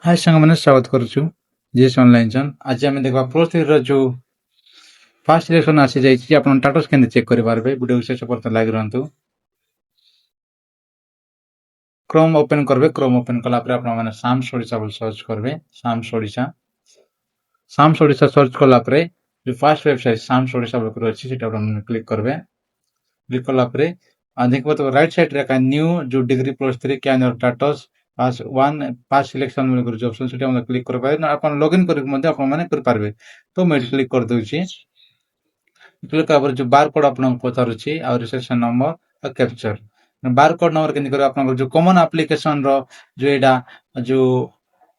हाय साଙ୍ଗମାନେ ସ୍ୱାଗତ କରୁଛୁ GS online ଜନ୍। ଆଜି ଆମେ ଦେଖିବା ପ୍ଲସ୍ 3 जो ଫାର୍ଷ୍ଟ ସିଲେକ୍ସନ୍ ଆସିଯାଇଛି। ଆପଣ ଷ୍ଟାଟସ୍ କେମିତି ଚେକ୍ କରିପାରିବେ, ଭିଡ଼ିଓ ଶେଷ ପର୍ଯ୍ୟନ୍ତ ଲାଗି ରୁହନ୍ତୁ। କ୍ରୋମ୍ ଓପନ୍ କରିବେ। କ୍ରୋମ୍ ଓପନ୍ କଲା ପରେ ଆପଣମାନେ ସାମ୍ସ ଓଡ଼ିଶା ବୋଲି ସର୍ଚ୍ଚ କରିବେ। ସାମ୍ସ ଓଡ଼ିଶା ସର୍ଚ୍ଚ କଲା ପରେ जो ଫାର୍ଷ୍ଟ ୱେବସାଇଟ୍ ସାମ୍ସ ଓଡ଼ିଶା ବୋଲି ଅଛି ସେଟା ଆପଣମାନେ କ୍ଲିକ୍ କରିବେ। क्लिक कला पर देखो तो राइट साइड रे का न्यू जो degree plus 3 can your status pass 1 pass selection में जो ऑप्शन सेटा हम क्लिक कर पाए ना अपन लॉगिन कर मध्ये अपन माने कर पारबे। तो मैं क्लिक कर दोछि। क्लिक कर जो बार कोड अपन पचारुछि और रिसेप्शन नंबर और कैप्चर बार कोड नंबर केनि कर अपन जो कॉमन एप्लीकेशन रो जो एडा जो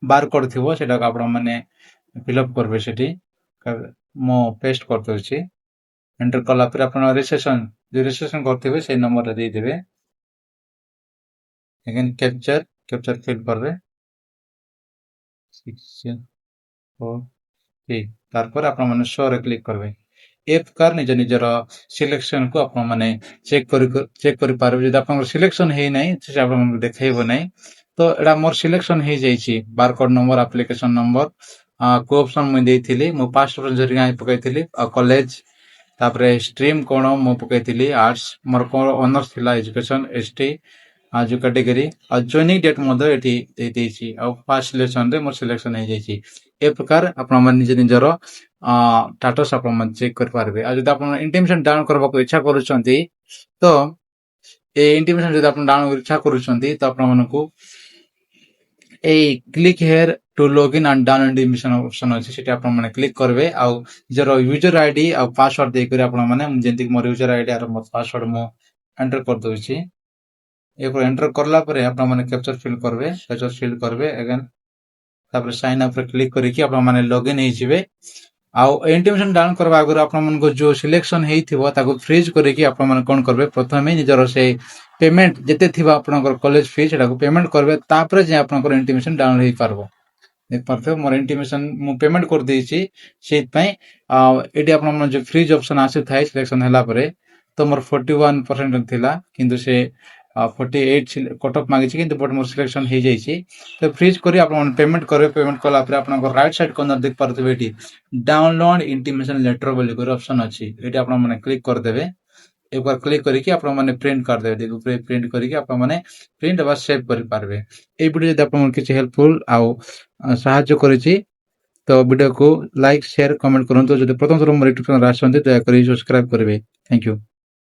बार कोड थिबो सेटा अपन माने फिलअप करबे। सेठी मो पेस्ट कर दोछि। एंटर कला पर अपन रजिस्ट्रेशन जो रजिस्ट्रेशन करथिबे से नंबर दे देबे। अगेन कैप्चर फिल करबे 6 4 3 तार पर अपन माने शो रे क्लिक करबे। एप कार निज निजर सिलेक्शन को अपन माने चेक करि पारबे। जदि अपन सिलेक्शन हे नै से अपन देखाइबो नै। तो एडा मोर सिलेक्शन हे जाईछि। बारकोड नंबर एप्लीकेशन नंबर को ऑप्शन मैं देइथिली मो पास्ट ऑप्शन जरिया पकाइथिली कॉलेज तापरे स्ट्रीम कोन मो पकाइथिली आर्ट्स मोर को ऑनर्स थिला एजुकेशन एसटी जो कैटेगरी और जॉइनिंग डेट मधे एठी दे देछि और फर्स्ट सिलेक्शन रे मोर सिलेक्शन हे जाईछि। ए प्रकार अपन मन निज निजर स्टेटस अपन मन चेक कर पारबे। आ जदि अपन इंटीमेशन डाउन करबा को इच्छा करूछंती तो ए इंटीमेशन जदि अपन डाउन इच्छा करूछंती तो अपन मन को ए click here to login and down intimation option अछि सेटा अपन माने क्लिक करबे। आ जर यूजर आईडी और पासवर्ड दे कर अपन माने जेंति मोर यूजर आईडी और मोर पासवर्ड मो एंटर कर दोछि। एक एंटर करला पर अपन माने कैप्चर फिल करबे अगेन तापर साइन अप रे क्लिक करिकि अपन माने लॉगिन हे जिवे। आ इंटीमेशन डाउन करबा आगर अपन मन को जो सिलेक्शन हेइथिबो ताको फ्रीज करिकि अपन माने कोन करबे प्रथमे निजर से पेमेंट जेते थिबा आपनकर कॉलेज फी सेटा को पेमेंट करबे। तापर जे आपनकर इंटीमेशन डाउन हे पारबो। देख पारथे मोर इंटीमेशन मु पेमेंट कर देछि सेत पय एडी अपन मन जो फ्रीज ऑप्शन आसे थाइ सिलेक्शन हला परे तो मोर 41% थिला किंतु से 48 कट ऑफ मांगी किंतु बट मोर सिलेक्शन हे जाईछि। तो फ्रीज करी अपन पेमेंट करबे। पेमेंट कला पर अपन राइट साइड कॉर्नर देख पारथे एटी डाउनलोड इंटीमेशन लेटर बोली कर ऑप्शन अछि। एटी अपन माने क्लिक कर देबे। एक बार क्लिक करिकि अपन माने प्रिंट कर देबे। देखो प्रिंट करिकि अपन माने प्रिंट बा सेव करि पारबे। ए वीडियो जदि अपन किछि हेल्पफुल आ सहायता करिछि तो वीडियो को लाइक शेयर कमेंट करंतु। जदि प्रथम थर मोर यूट्यूब चैनल आछन्ते दया करि सब्सक्राइब करबे। Thank you.